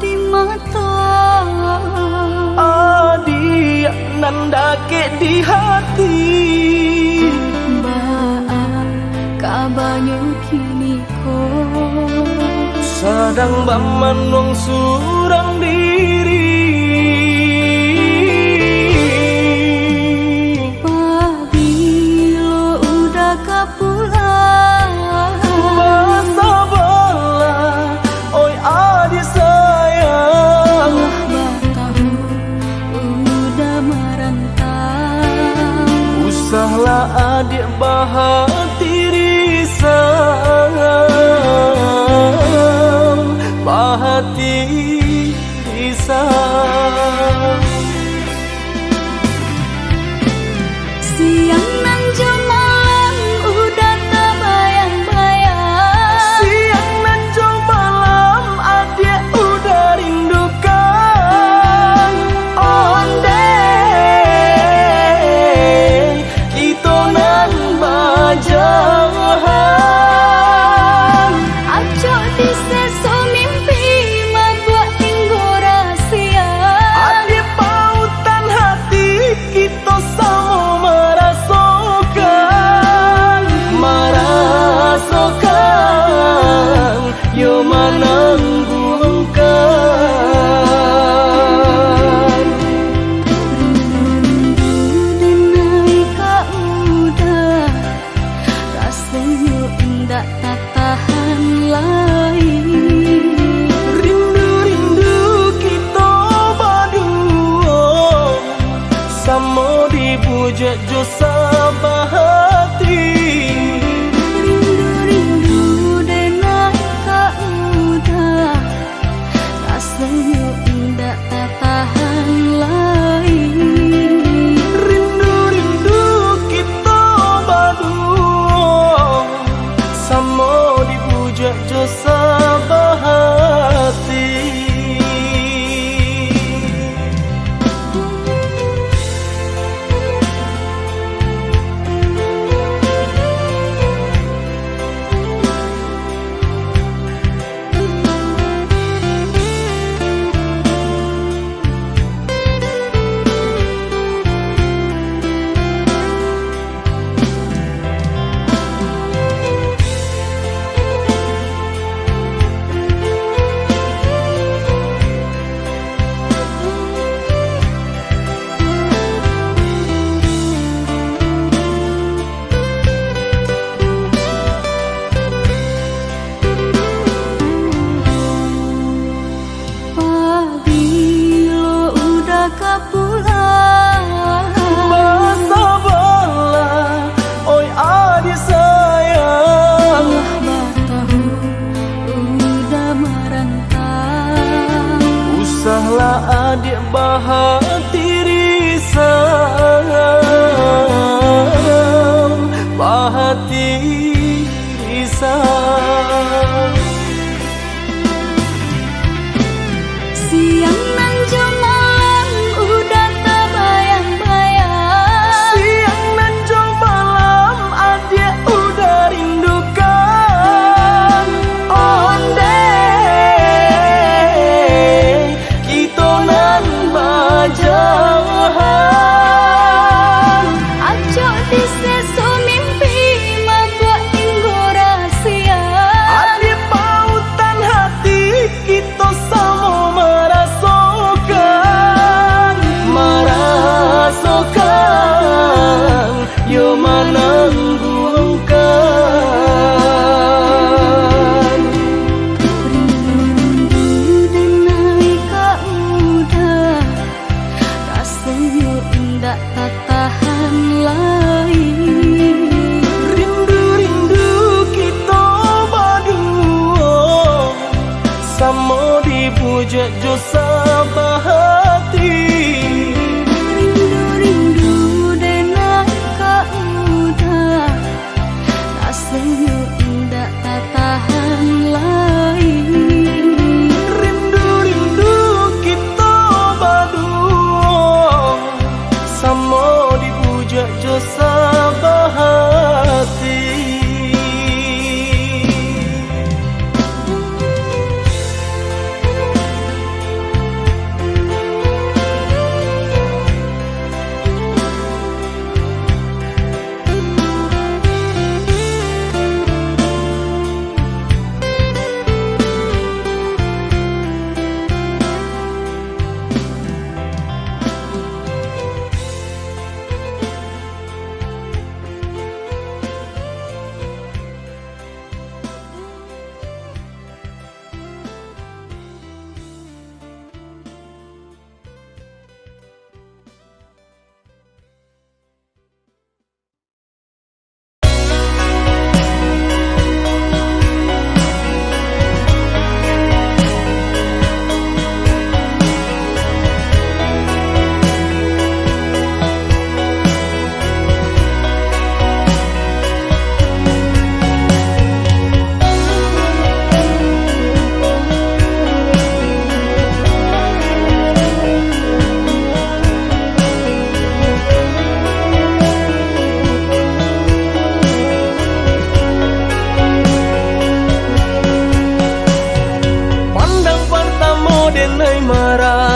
di mata, adi nandake di hati. Baa kabanyu kini ko Sadang bamanong surang diri. Pabilo udah kapulang, Basa bala, oi adi sayang. batahu udah merantau. Usahlah adik bahati risau, bahati risau. Siang nan malam udah terbayang-bayang. Siang dan jauh malam adik udah rindukan. Ondeh kita nan bajahan. Acok di seso mimpi membuat tinggal rahasia. Adik pautan hati kita sama merasakan, yo menangguhkan. Rindu denai ka udah, rasanya indah tak tahan lagi. Rindu-rindu kita berdua, sama dibujuk jo sabahati. Rindu denai ka udah, rasanya indah tak tahan lagi. Rindu-rindu kita berdua, sama dibujuk jo sabahati. Pabilo udah kapulang, Basa bala, oi adi sayang. batahu udah merantau. Usahlah adik bahati risau, bahati risau. Siang nan malam udah terbayang-bayang. Siang dan jauh malam adik udah rindukan. Ondeh kita nan bajahan. Acok di seso mimpi membuat tinggal rahasia. Adik pautan hati kita sama merasakan, yo menangguhkan. Rindu denai ka udah, rasanya indah tak tahan lagi. Rindu-rindu kita berdua, sama dibujuk jo sabahati. Rindu denai ka udah, rasanya indah tak tahan lagi. Rindu-rindu kita berdua, sama dibujuk jo sabahati.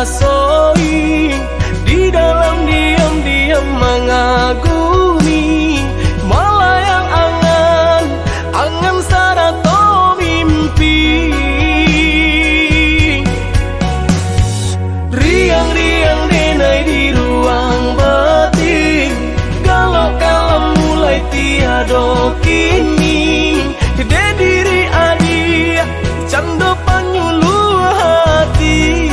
soi, di dalam diam-diam mengagumi, melayang angan sarato mimpi. Riang-riang denai di ruang batin, galau kalam mulai tiada kini. De diri adia canda penyuluh hati.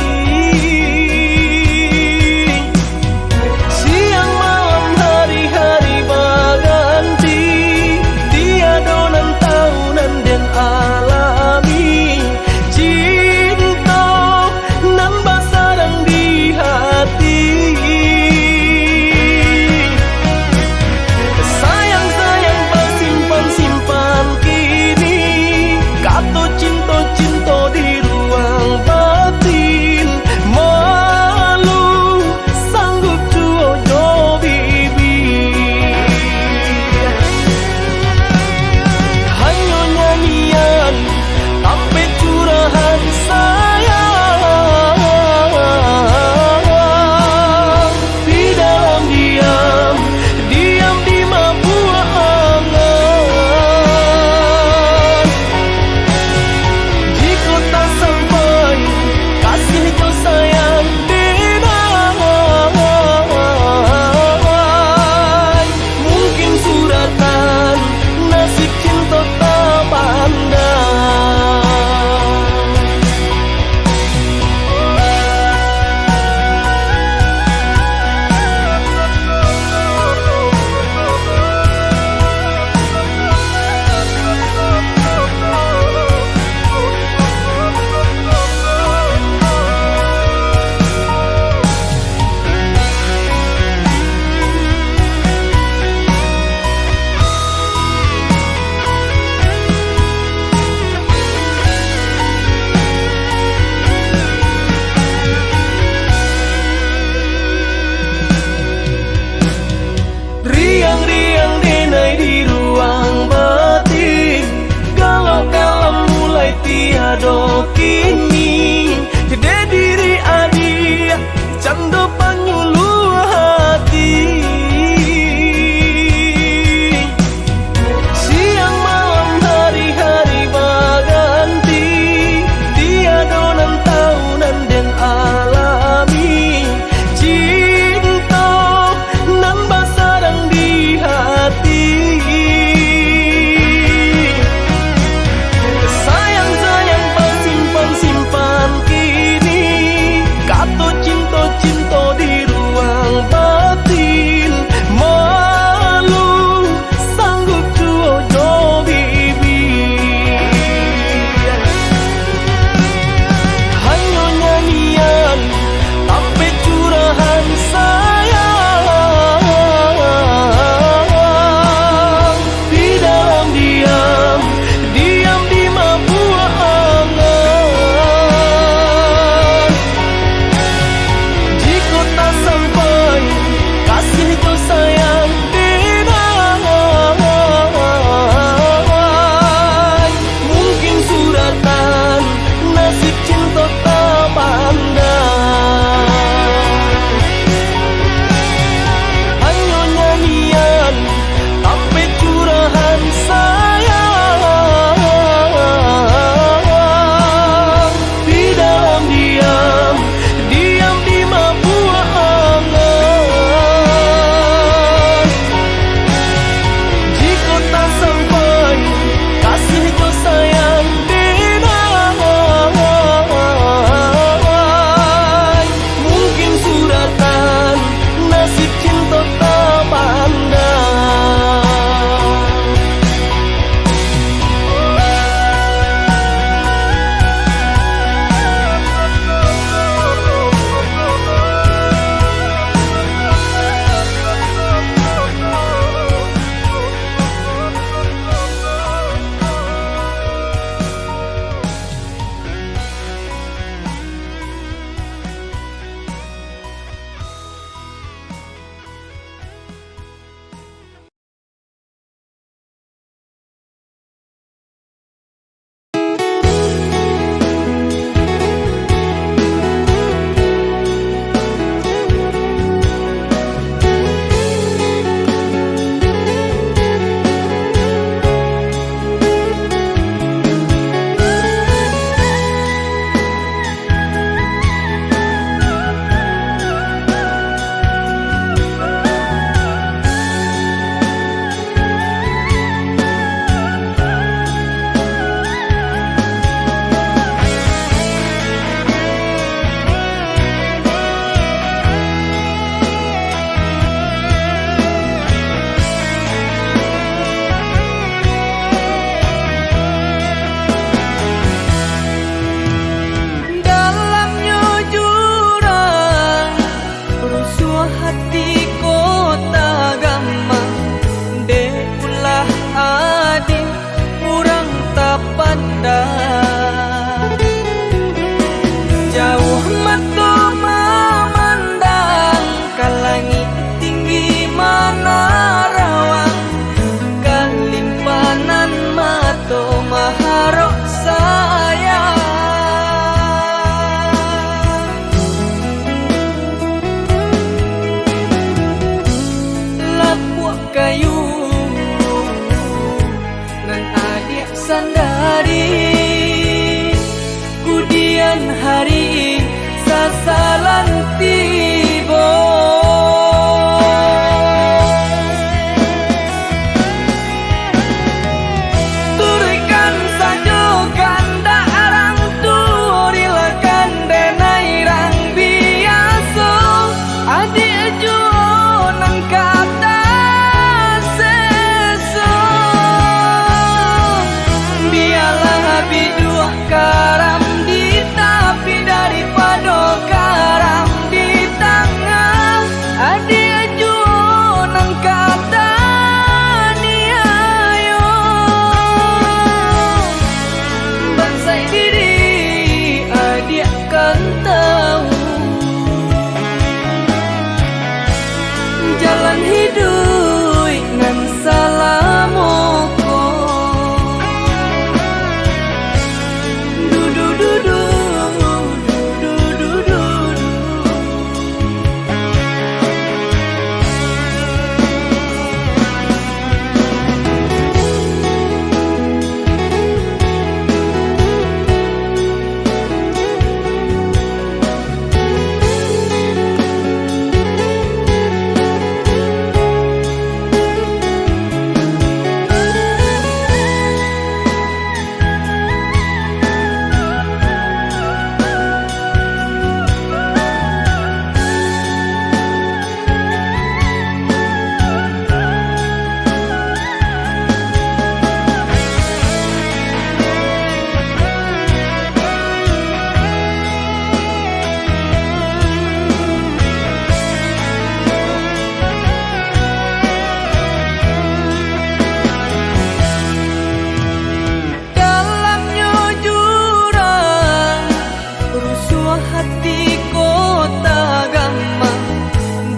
hati kota gama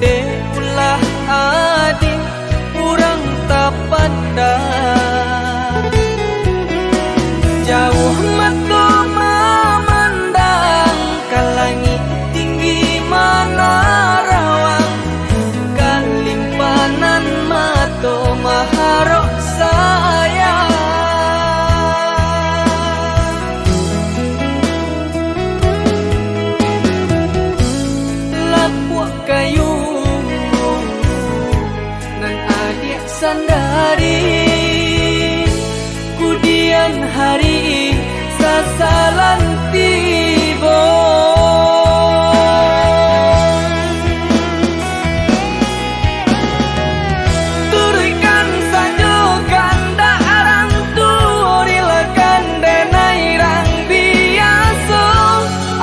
de ulah adik urang tak pandang jauh mata memandang ke langit tinggi mana rawang kalimpanan mato maharok sayang lapuak kayu nan adik sandari kudian hari sasalan tibo turikan sanjogan darang turilakan denai rang biasa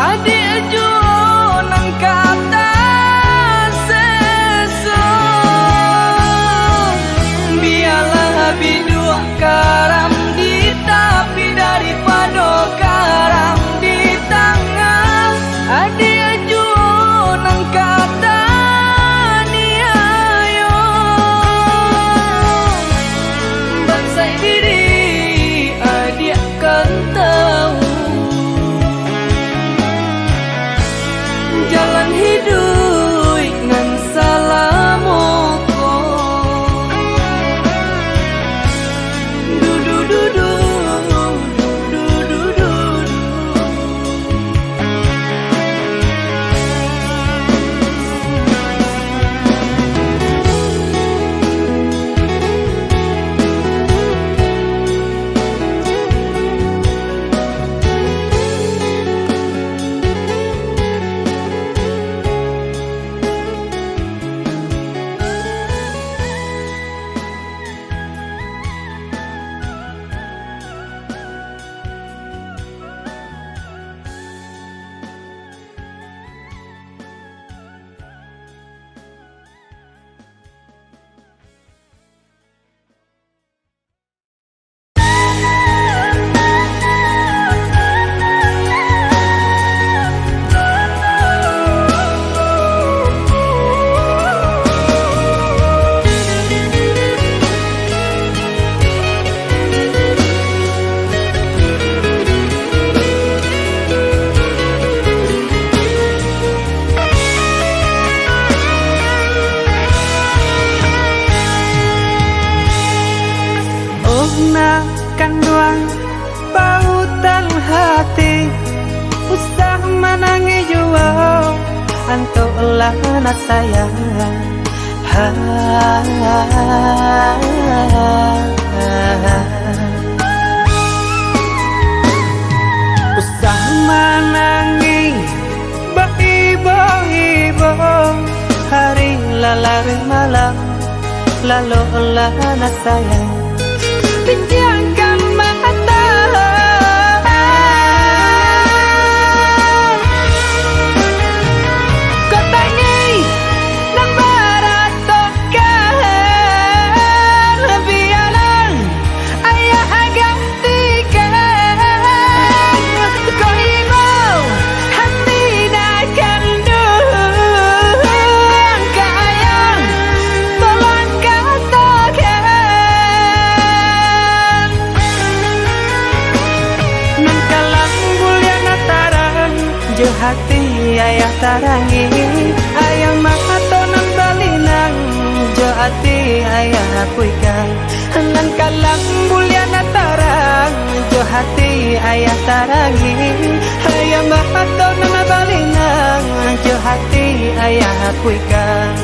adik junan kata seso biarlah bidua karam di tapi daripada karam di tangan adik junan kata niayo bangsa diri adik kan tahu jalan hidup ngan salamoko dudu dudu dudu dudu kanduang pautan hati usah menangi jua anto lah na sayang usah menangi baibo-ibo hari lalari malam lalu lah na sayang pinjamkan mata kau tangi nak baratokan biarlah ayah gantikan kau ibu hati nak kandung kayang tolong katakan nan kalang bulian tarang je hati ayah tarangi ayah makato nan balinang je hati ayah puikan nan kalang bulian tarang je hati ayah tarangi ayah makato nan balinang je hati ayah puikan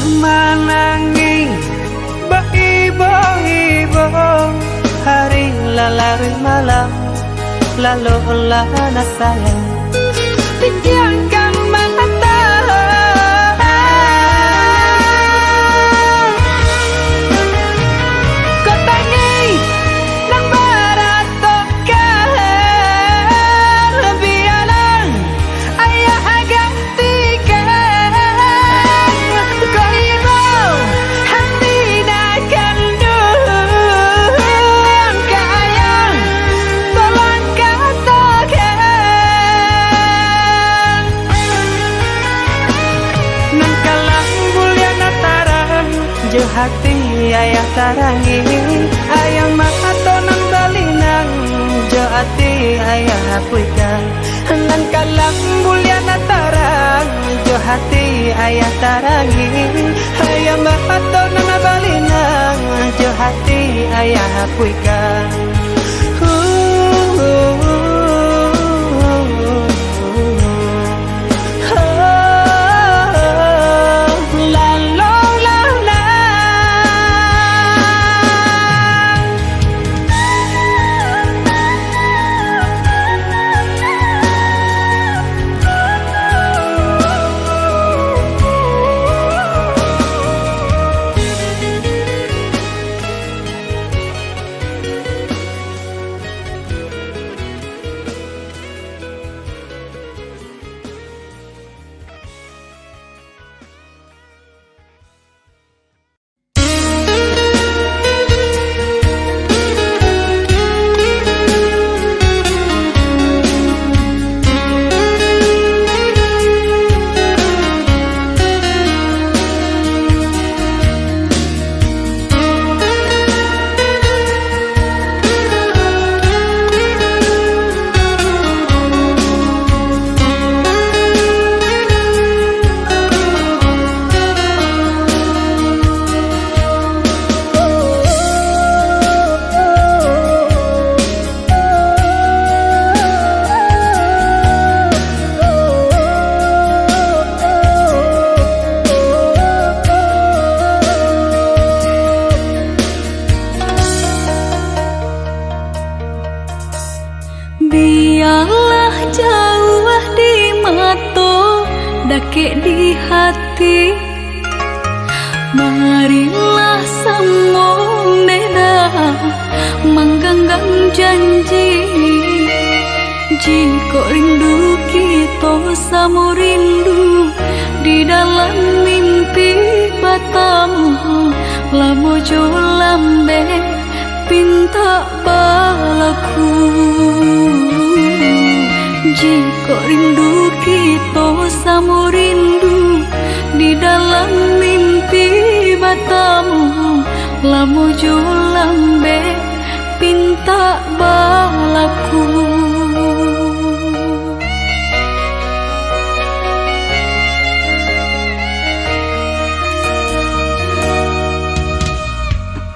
Mananging baibo-ibo hari lalari malam lalu lana sayang pejamkan mata kau tangi nang baratokan biarlah ayah gantikan kau ibu hati nak kandung kayang tolong katakan nang kalang bulian tarang je hati ayah tarangi ayah makato nang balinang je hati ayah hapuikan nang kalang bulian tarang je hati ayah tarangi ayah makato nang balinang je hati ayah hapuikan Biarlah jauh di mata, dakik di hati. Marilah semua beda, mengganggang janji. Jika rindu kita sama rindu di dalam mimpi batamu, lamo jo lambe pinta balaku. Jika rindu kita sama rindu di dalam mimpi batamu, lamo jo lambe pinta balaku.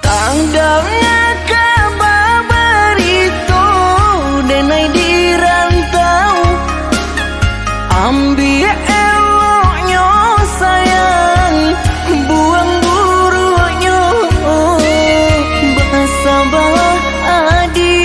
Tandangnya kabar itu denai di rantau, ambil eloknya sayang, buang buruknya bahasa bah adi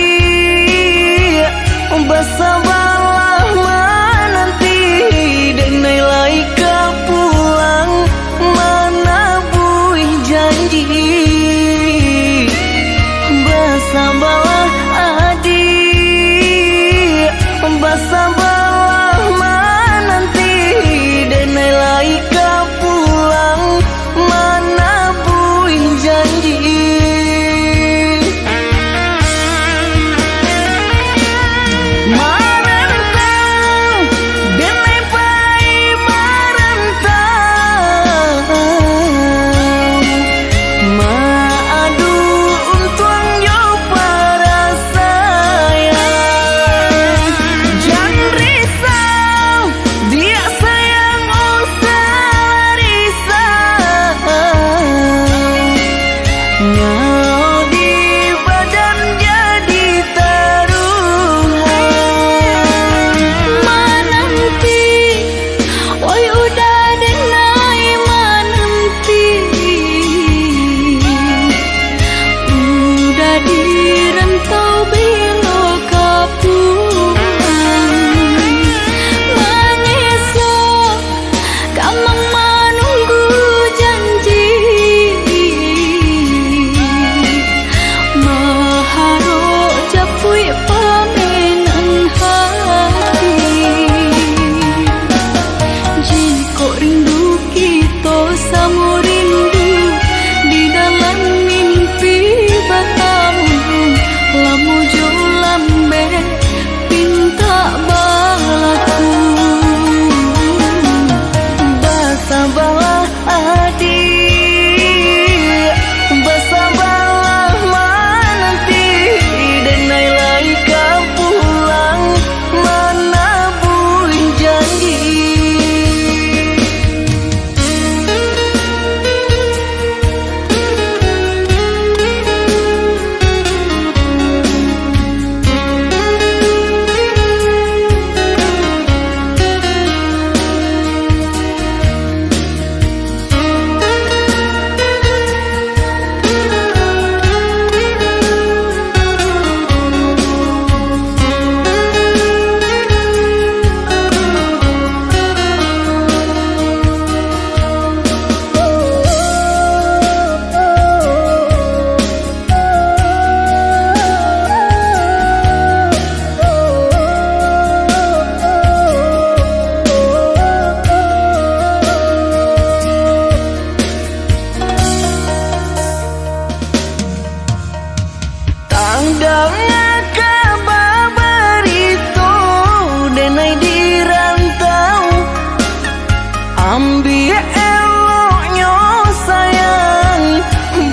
kita sama rindu di dalam mimpi batamu. Lamu jo lambe pinta balaku. Basabalah adik, basabalah menanti, denai lai kau pulang mana buih janji. Tandangnya kabar itu denai di rantau, ambil eloknya sayang,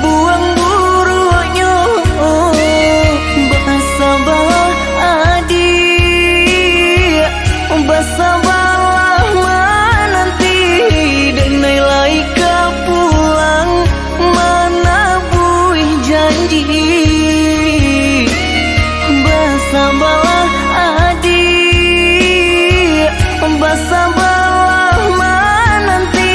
buang buruknya. Basabalah adik, basabalah menanti, denai lai kau pulang mana buih janji. Basabalah adik, basabalah menanti,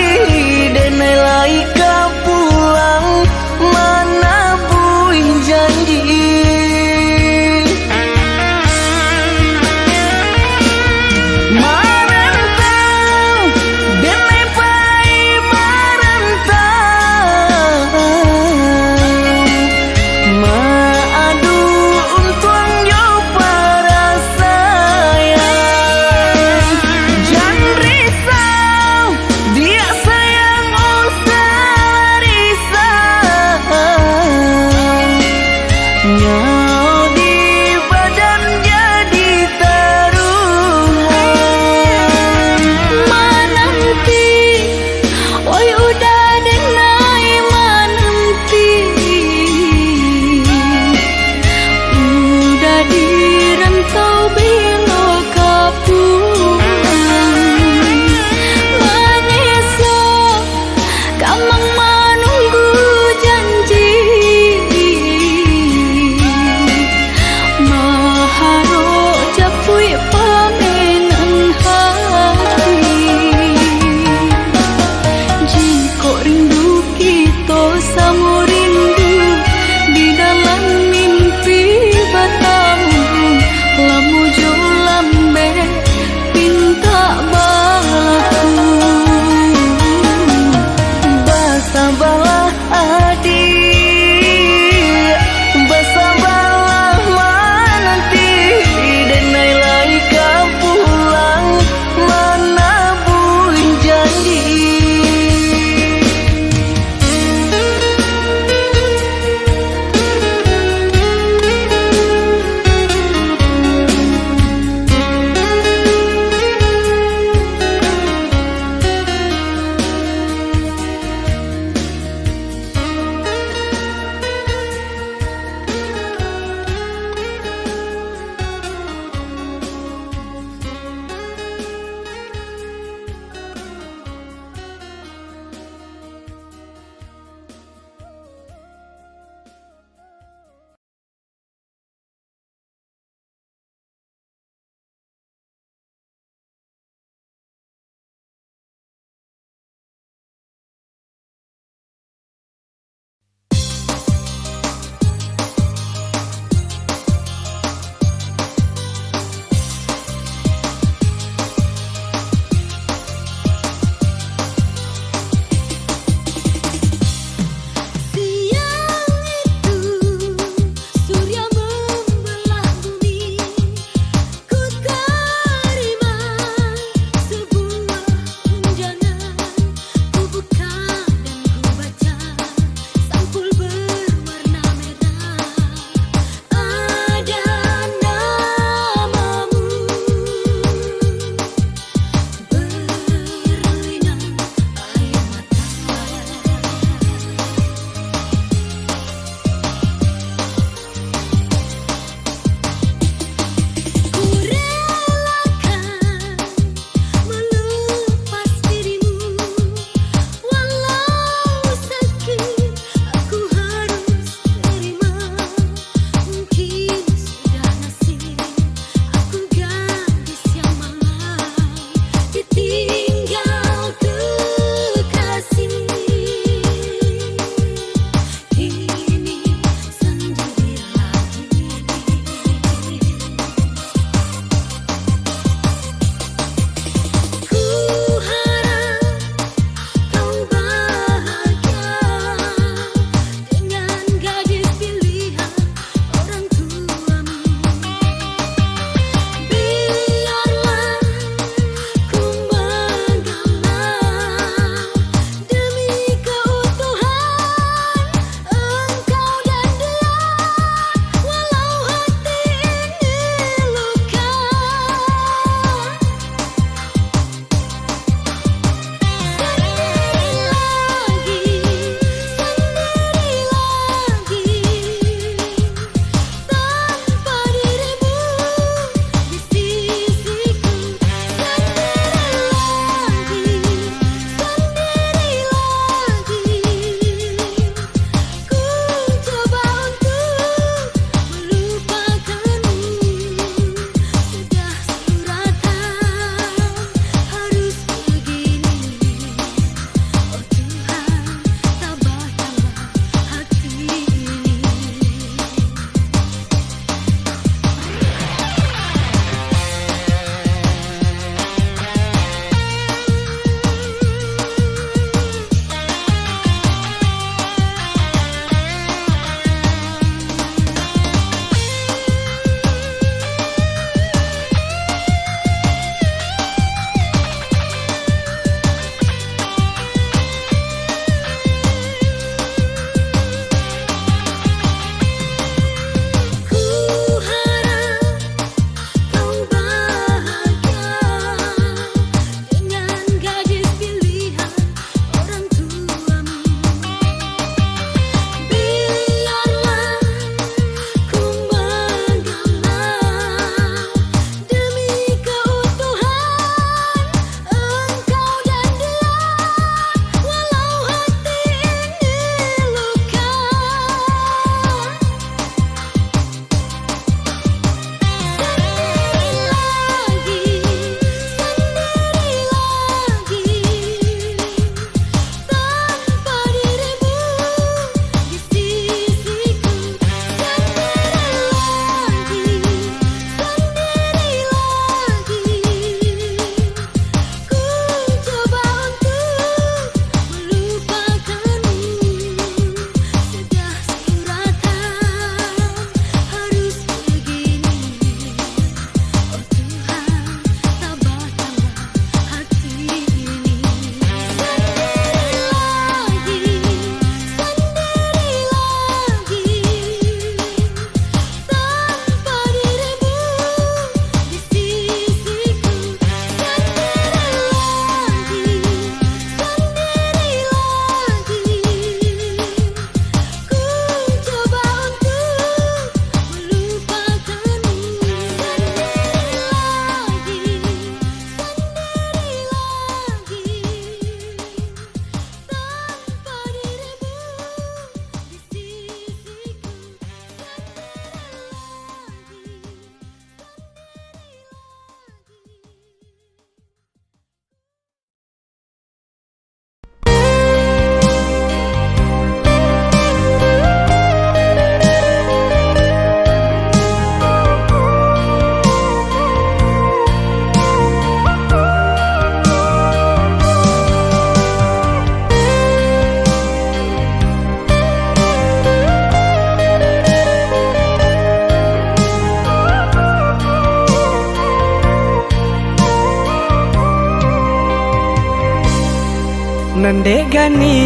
Degani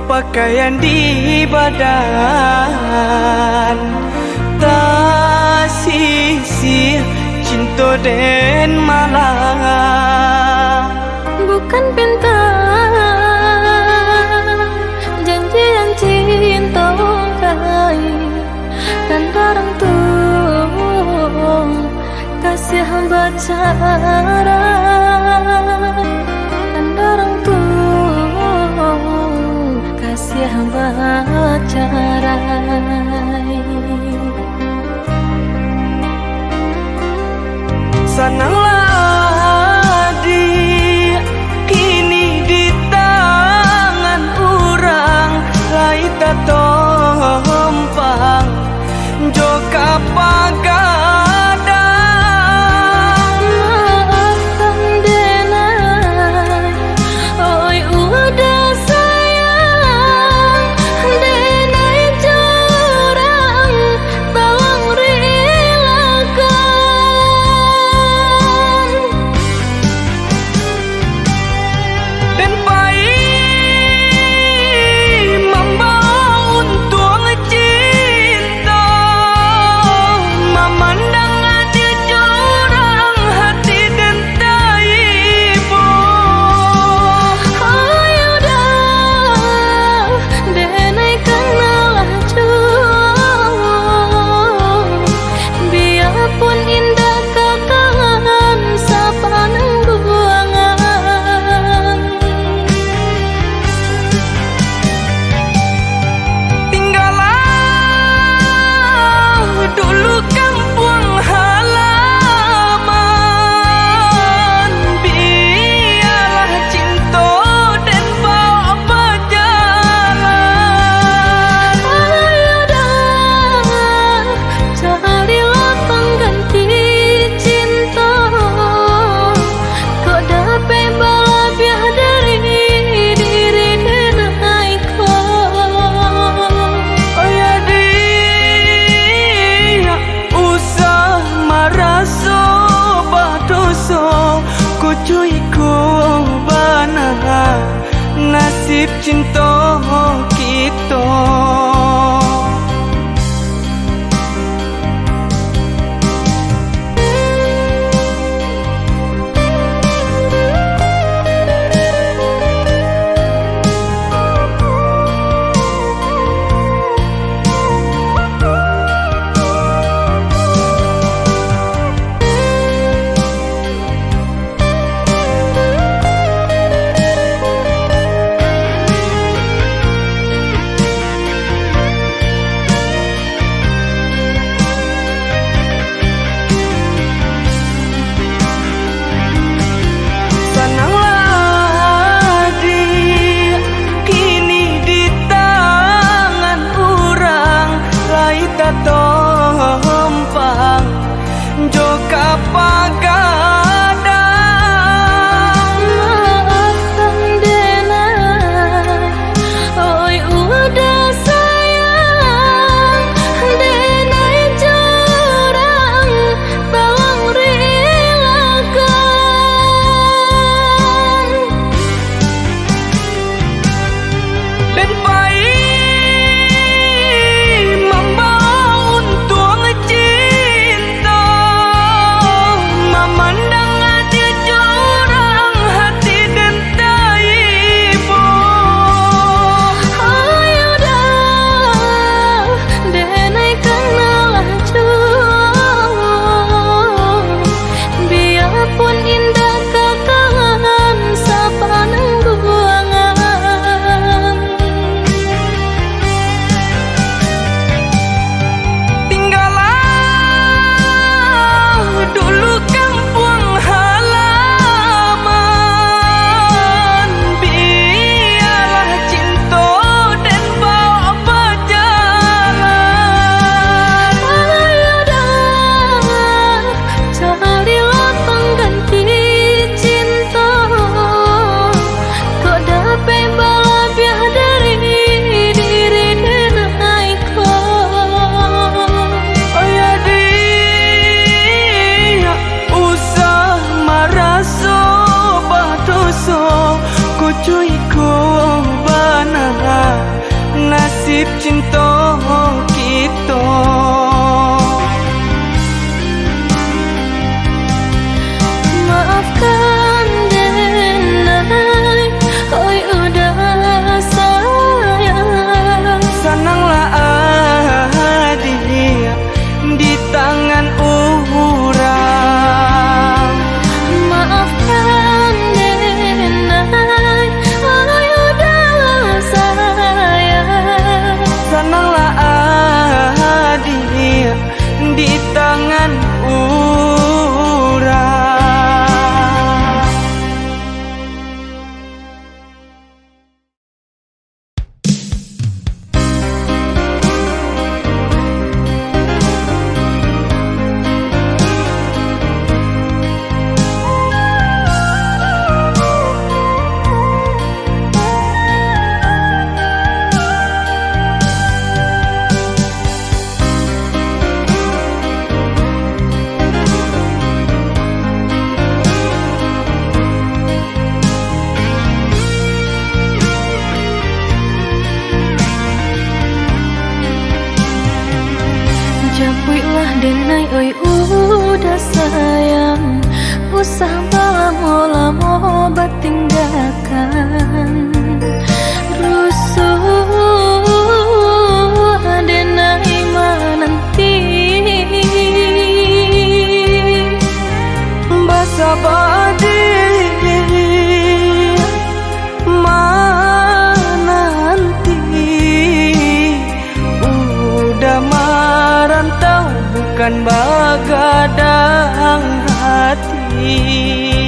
pakaian di badan, tak sisi cinta den malah. Bukan pinta janji yang cinta kai, kan darang tuh kasih hamba cara, kan darang tuh kasih hamba cara. Sananglah kini di tangan orang, lai tak tompang joka pagadang. Maaf cuiku bana nasib cinta kita. Maafkan denai, oi udah sayang. Senanglah adik di tangan orang. Maafkan denai, oi udah sayang. Senanglah adik di tangan orang. Japuilah denai, oi udah sayang. Usah lamo-lamo batinggalkan. Rusuh denai menanti. Basa badi menanti. Udah merantau bukan bagadang hati.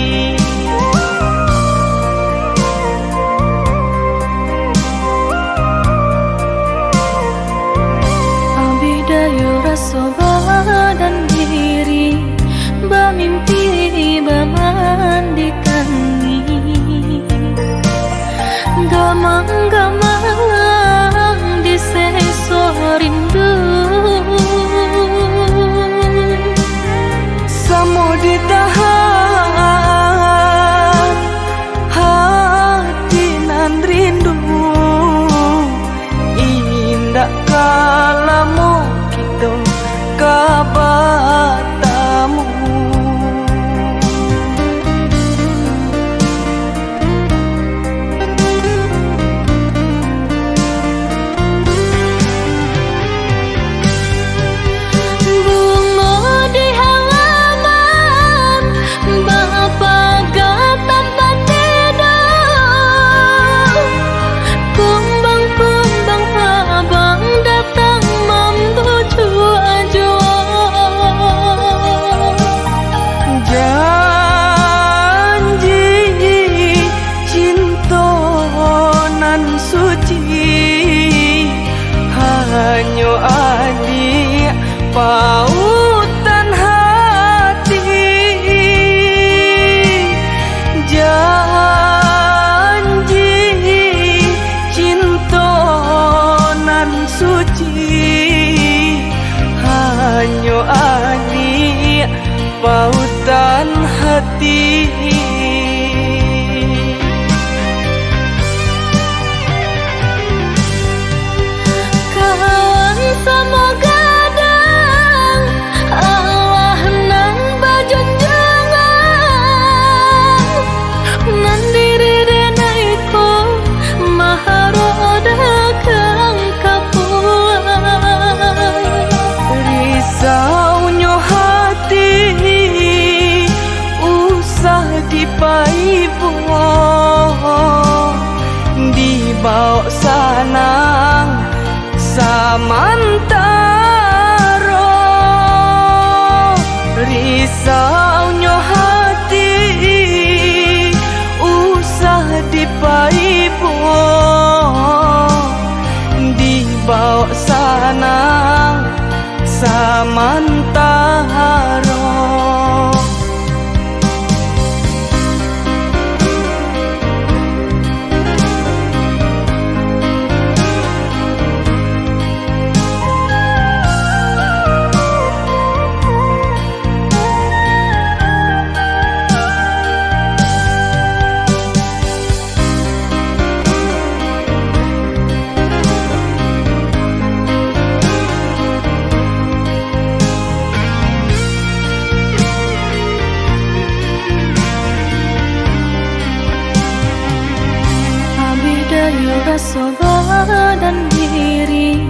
Yo rasa badan diri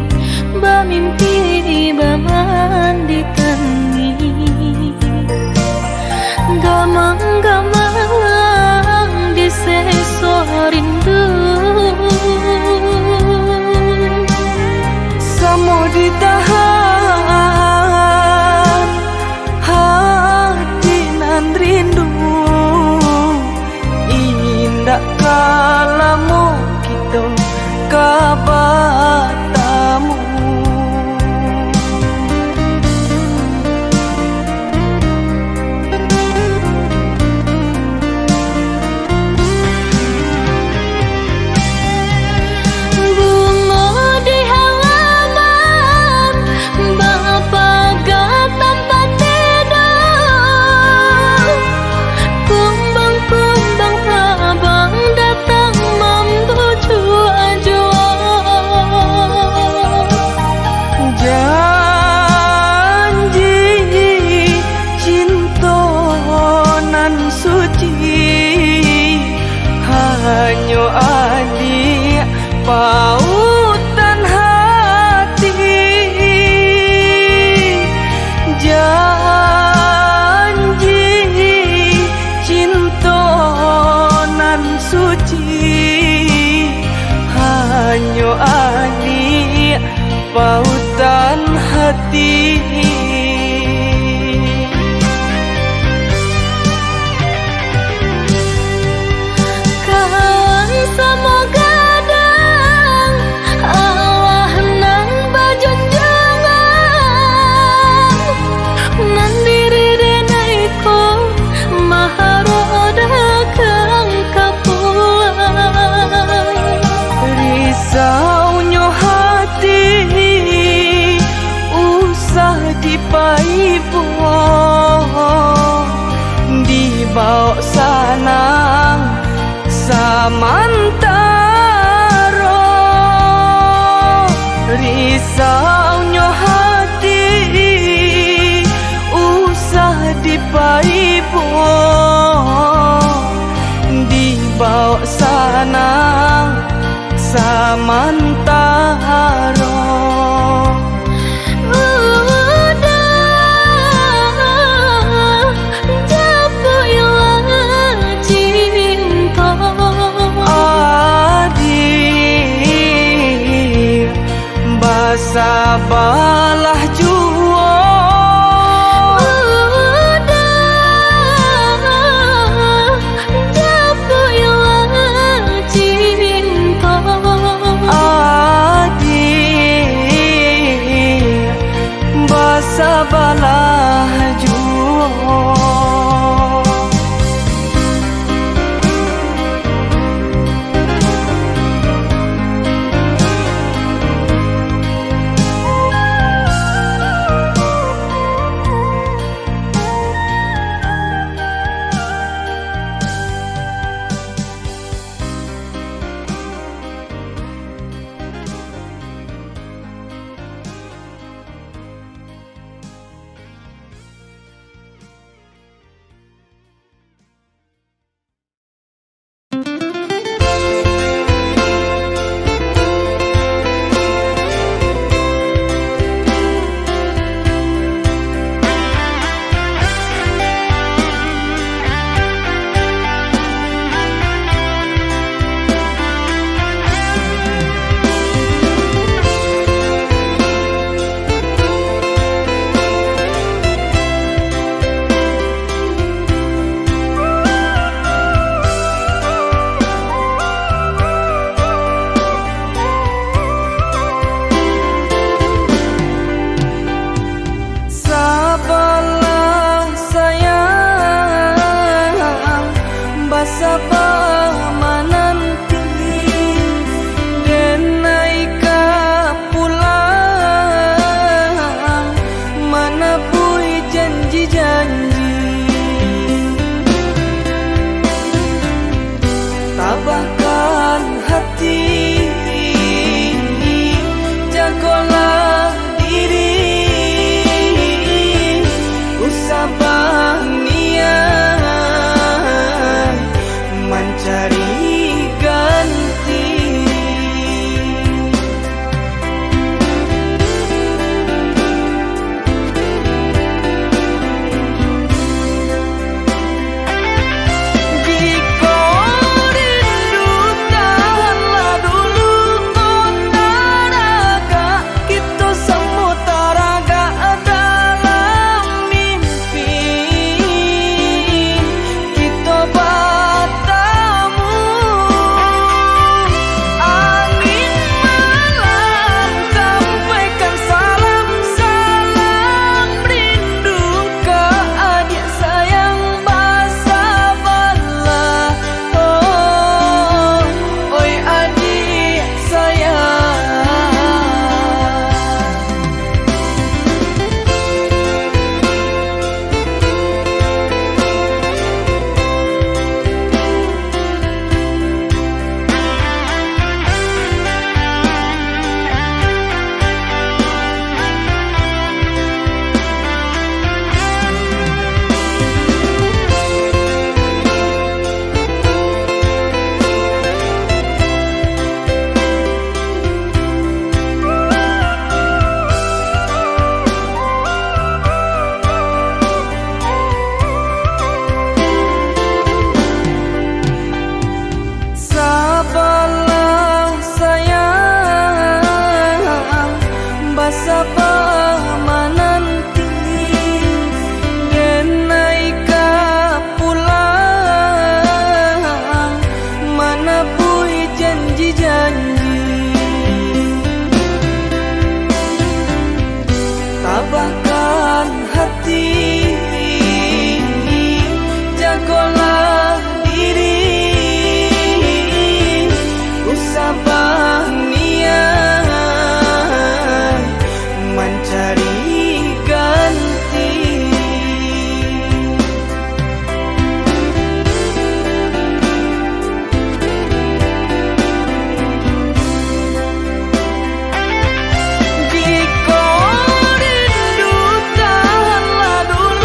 Bamimpi bamandi tangi Gamang-gamang di seso rindu Samo ditahan hati nan rindu Indah kalamu kita kabatamu Hanya adik pautan hati Janji cinta nan suci Hanya adik pautan hati Risaunya hati usah dipaipo dibawa sanang samantaro Risaunya hati usah dipaipo dibawa sanang samantaro Sabalah jua Japu ilang cinta Adik Basabalah jua melampaui janji-janji. Tabahkan hati, jagolah diri, usabah niat mencari ganti. Jika rindu tahanlah dulu.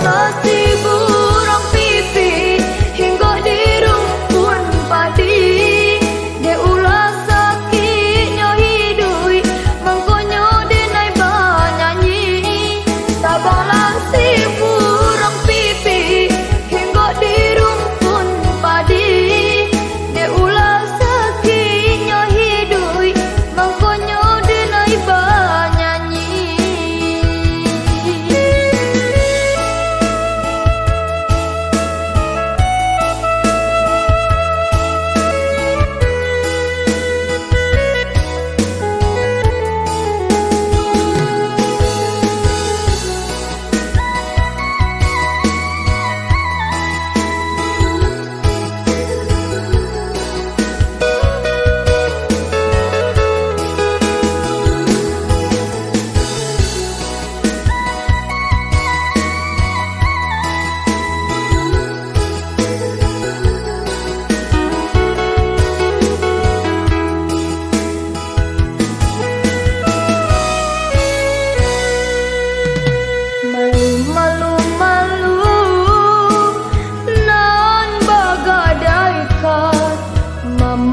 nasi burung pipi hingga di rumpun padi. De ulah sakitnya hidui mangkonyo denai banyanyi. Tabang nasi burung pipi hingga di rumpun padi. De ulah sakitnya hidui mangkonyo denai banyanyi.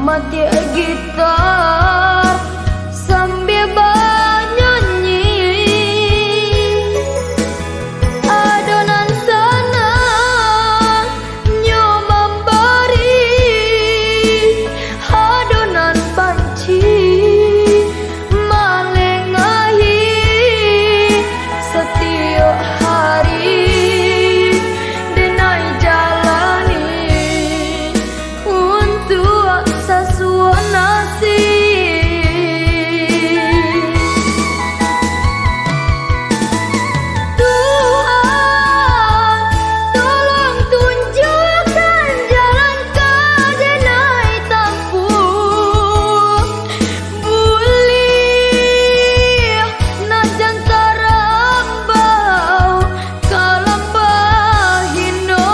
Mati gitar sambil bernyanyi. Adonan sana nyoba memberi adonan panci malengahi setiap hari denai jalani untuk sasuan nasi. Tuhan, tolong tunjukkan jalan kau denai tampuh. Boleh nak jantara ambau kalambah hino.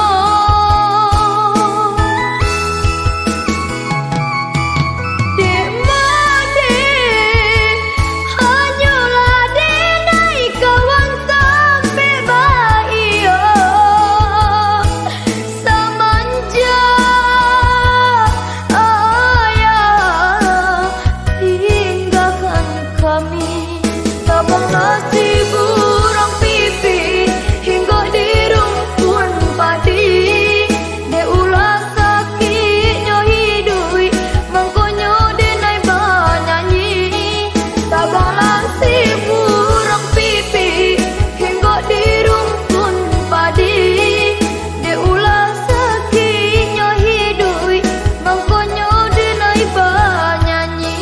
Hanyalah denai kawan sampai baio samanja ayah tinggalkan kami. Tabang nasi burung pipi hingga di rumpun padi. De ulah sakitnya hidui mangkonyo denai banyanyi. Tabang nasi burung pipi hingga di rumpun padi. De ulah sakitnya hidui mangkonyo denai banyanyi.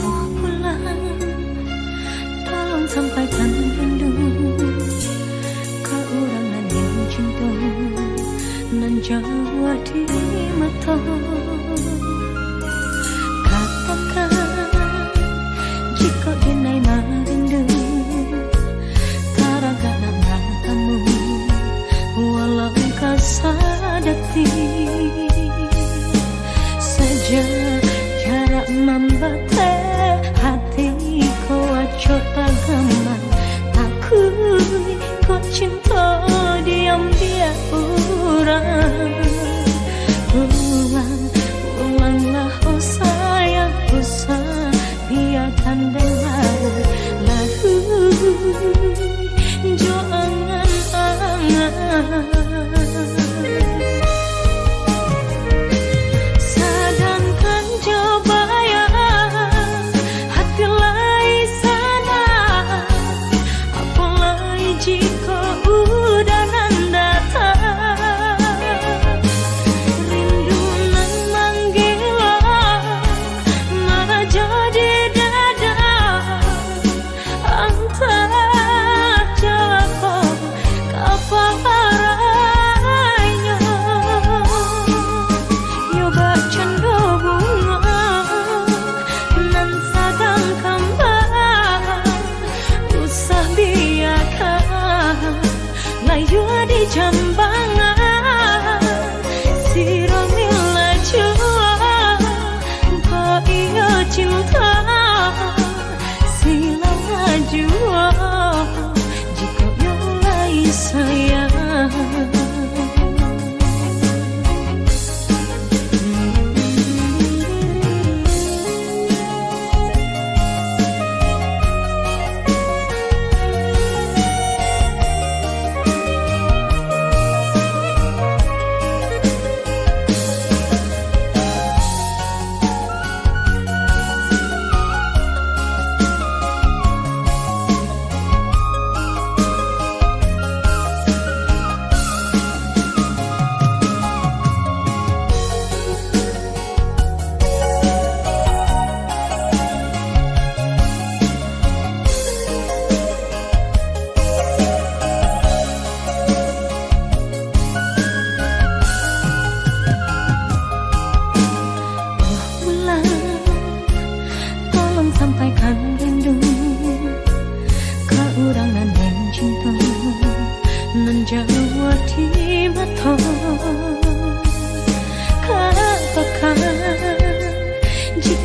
Oh pulang, tolong sampaikan rindu ke orang yang cinta nan Jawa di mata. Katakan jika denai marindu karagana kamu walau kasadati saja jarak membate hati ko aco tagaman takui ko cinta diam dia urang. Ulanglah oh sayang usah biarkan dengar lahu jo angan-angan. Sadangkan coba ya hati lai sana, apalagi jika udanan datang.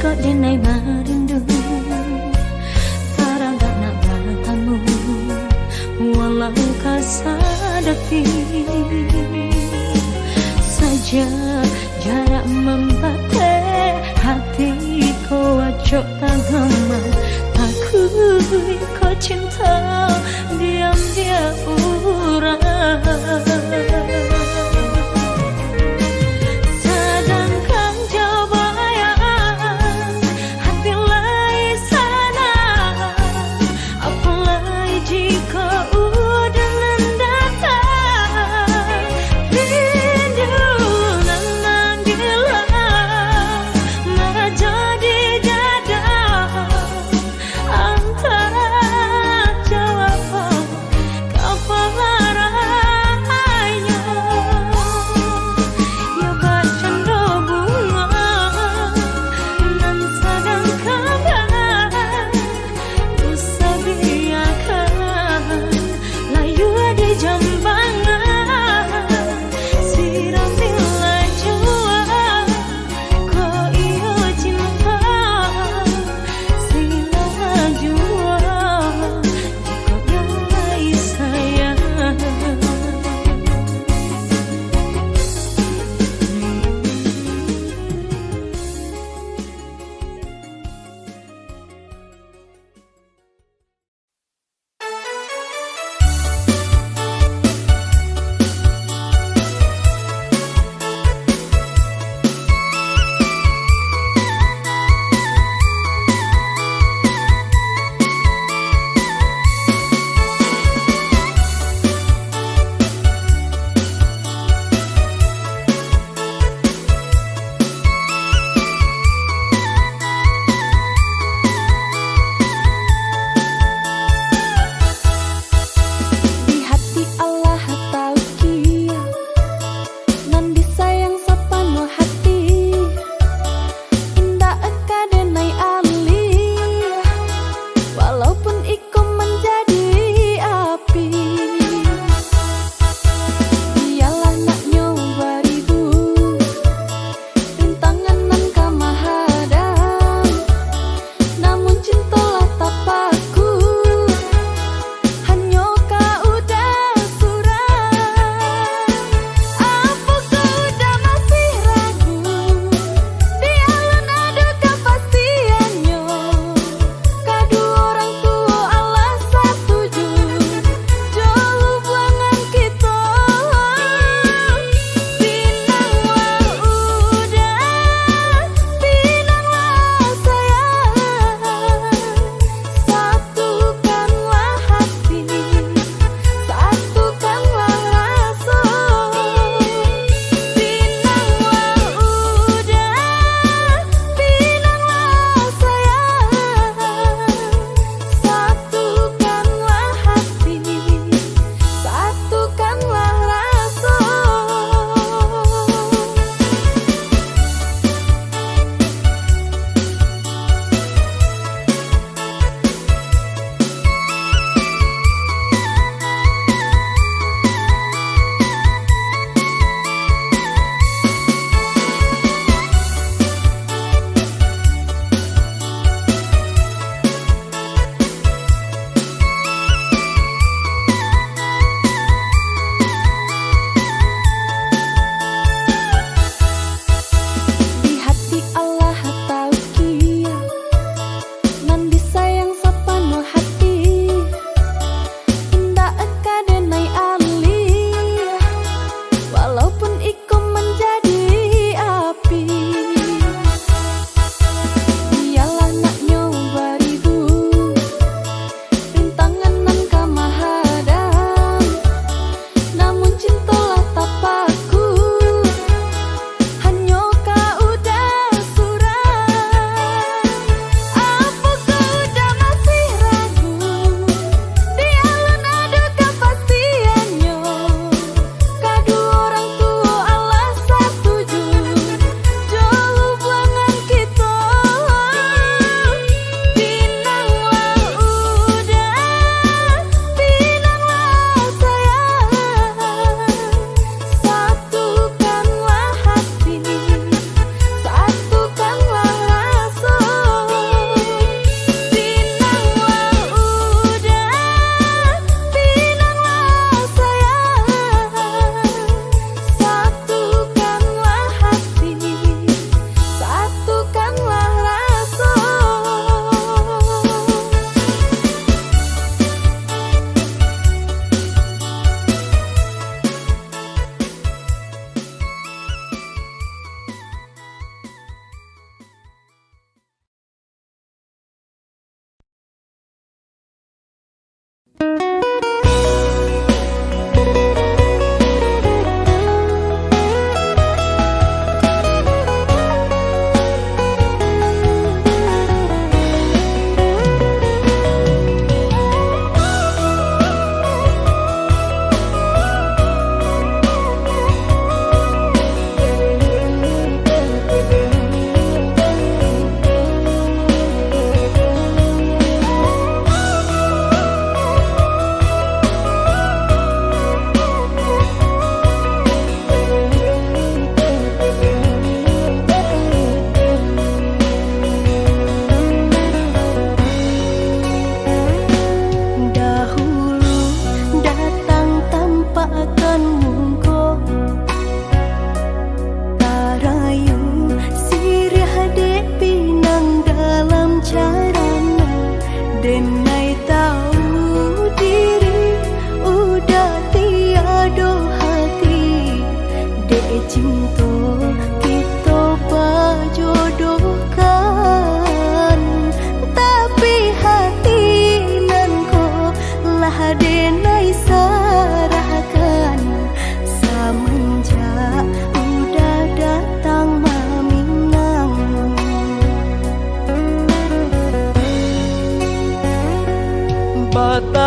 kok denai marindu Tarangga nak bertemu Walau kasadati Saja jarak membatasi hatiku wajok tagama Takui kau cinta diam-diam urang Sedangkan jauh bayang hati lain sana Apalagi jika udah mendatang Rindu nan menggila menjadi dada Antara jawab kau parah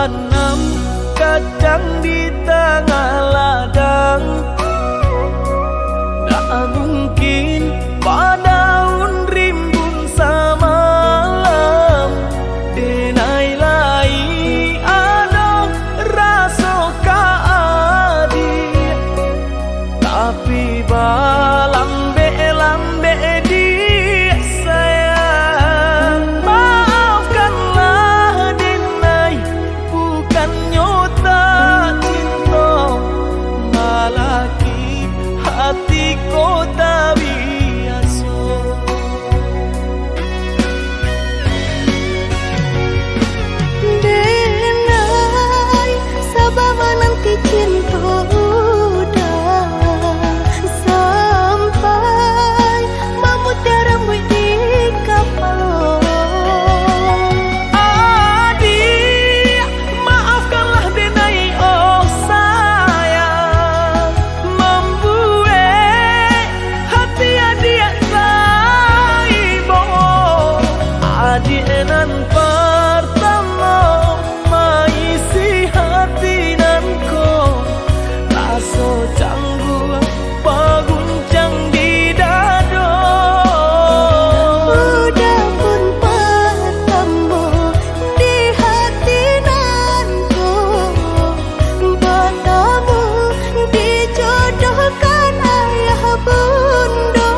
Tanam kacang di tengah ladang, tak mungkin daun rimbun samalam. Denai lai ada rasa kaadi, tapi lambe di sayang. Maafkanlah denai, bukan nyota cinta, malaki hati kota biasa. Denai, sabar menanti cinta udah sampai memutih rambut di kapal. Adik, maafkanlah denai, oh sayang, membuat hati adik saibo. Adik nan pertama maisi hati nanko, rasa canggung paguncang di dada. Udah pun pertemu di hati nanku, bertemu dijodohkan ayah bunda.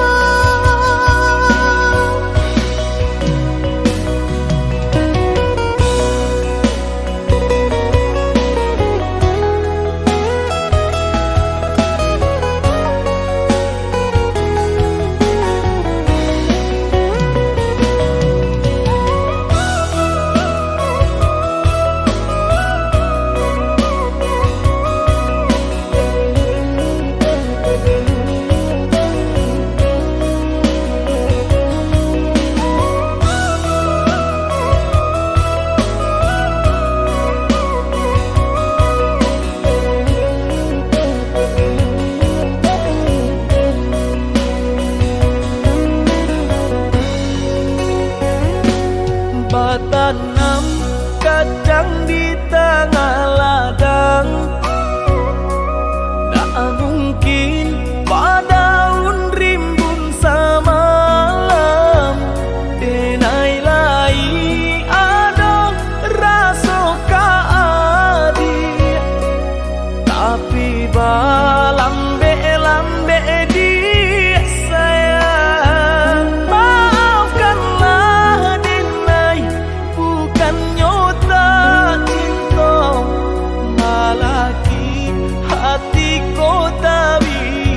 Tanam kacang di tengah ladang, tak mungkin daun rimbun samalam. Denai lai ada rasa kaadi, tapi lambe di sayang. Maafkanlah denai, bukan nyota cinta, malaki hati kota biasa.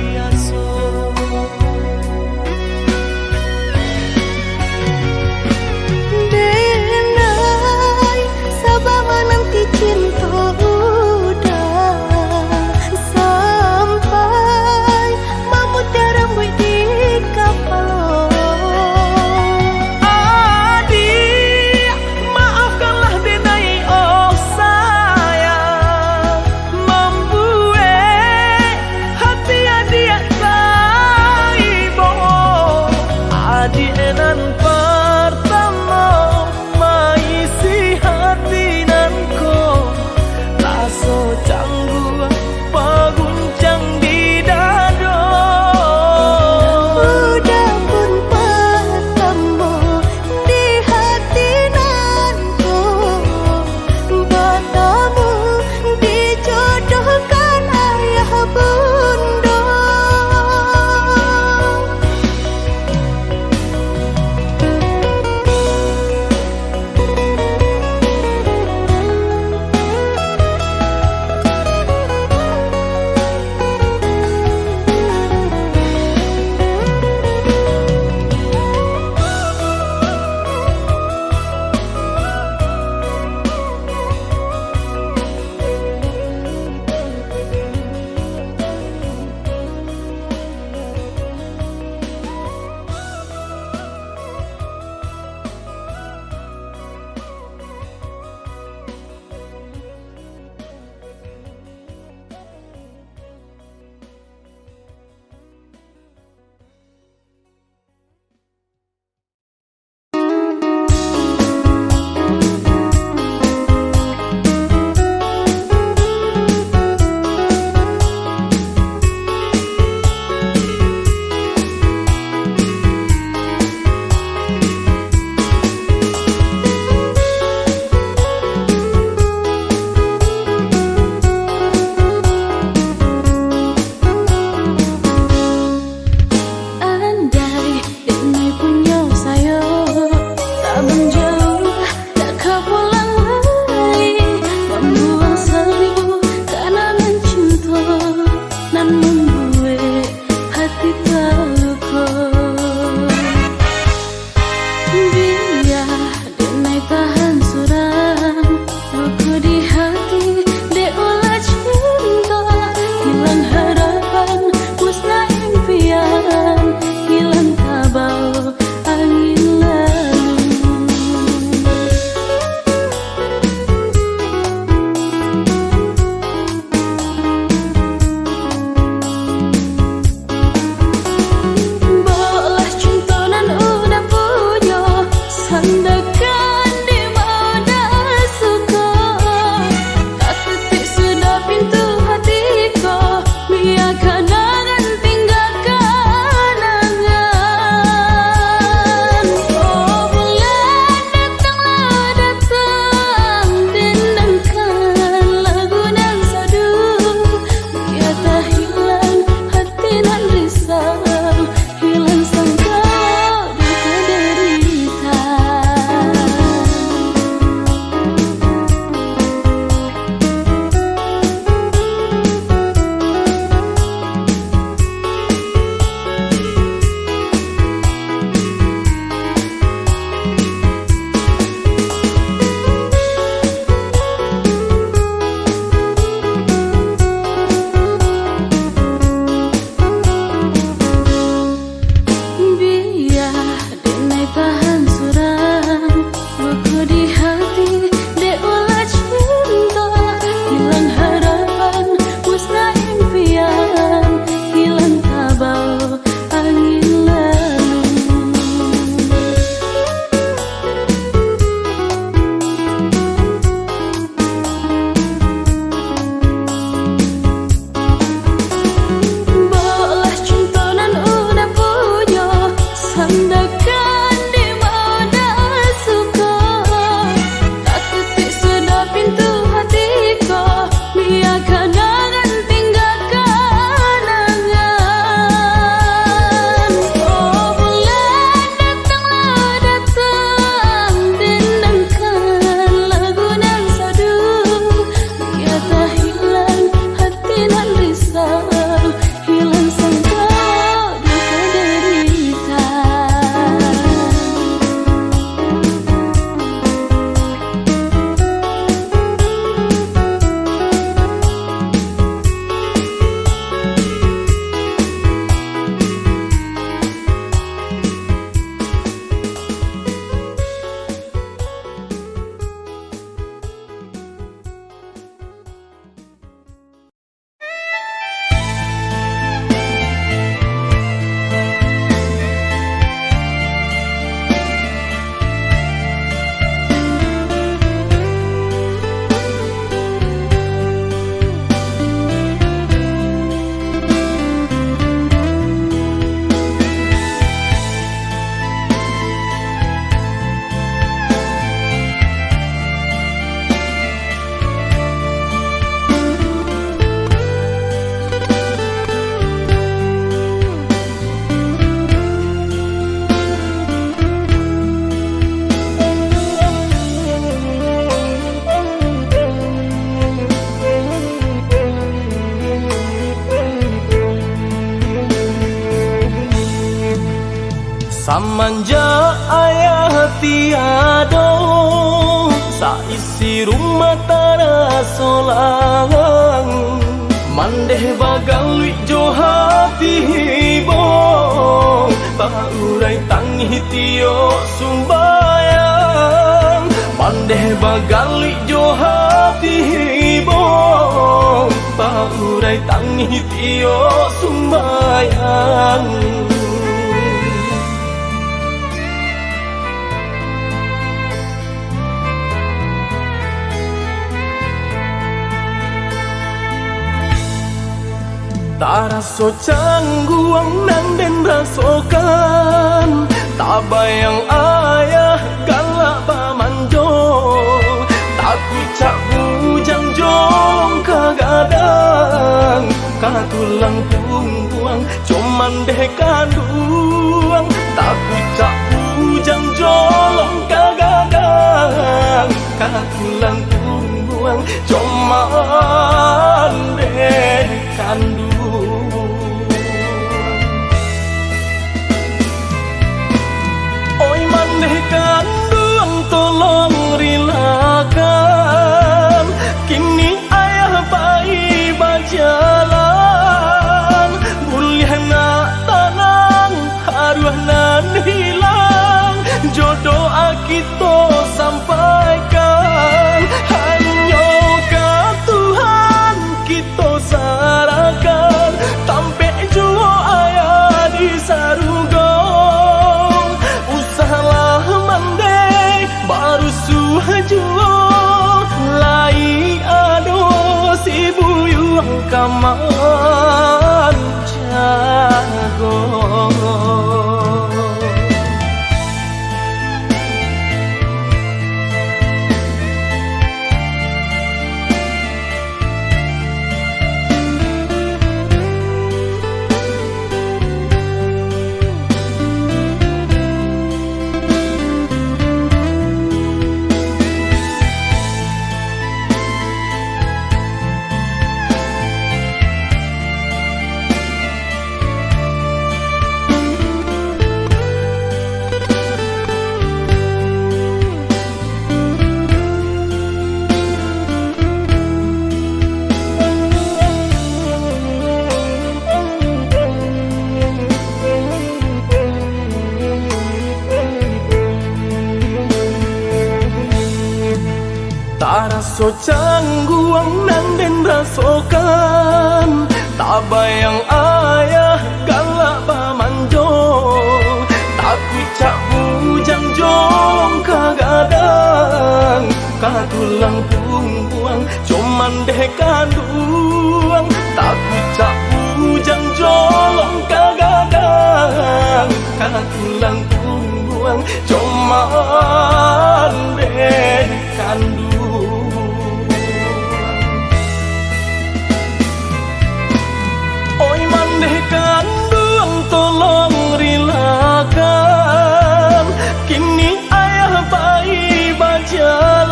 Pamanja ayah tiado, saisi rumah tara solang. Mandeh bagalui jo hati hibo, paurai tangi tio sumbayang. Mandeh bagalui jo hati hibo, paurai tangi tio sumbayang. Tak raso cangguang nang den rasokan, tak bayang ayah galak pamanjo. Tak kucak bujang jong kagadang, katulang pungguang cuman deh kanduang. Tak kucak bujang jolong kagadang, katulang pungguang cuman deh kanduang. Kandung tolong rilakan, kini ayah bayi berjalan. Boleh nak tanang, haruah nan hilang, jodoh kita sampaikan. Hanya ke Tuhan kita sarahkan, tampe jua ayah di saruga. Baru suhajuo lai ado si buyung kaman jago. Tak raso cangguang nang den rasokan, tak bayang ayah galak pamanjo. Tak kucak bujang jong kagadang, katulang pungguang cuman deh kanduang. Tak kucak bujang jolong kagadang, katulang pungguang cuman deh kanduang. Kandung tolong rilakan, kini ayah bayi berjalan.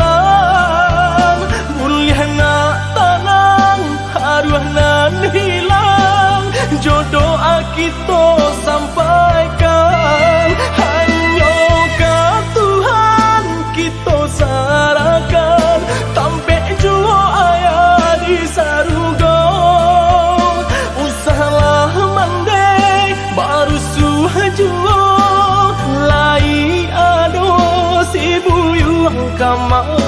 Boleh nak tanang, haruah nan hilang, jodoh kita sampaikan. Hanya ke Tuhan kita sarahkan, tampe jua ayah di saruga. Baru suhajuo lai ado si buyung kaman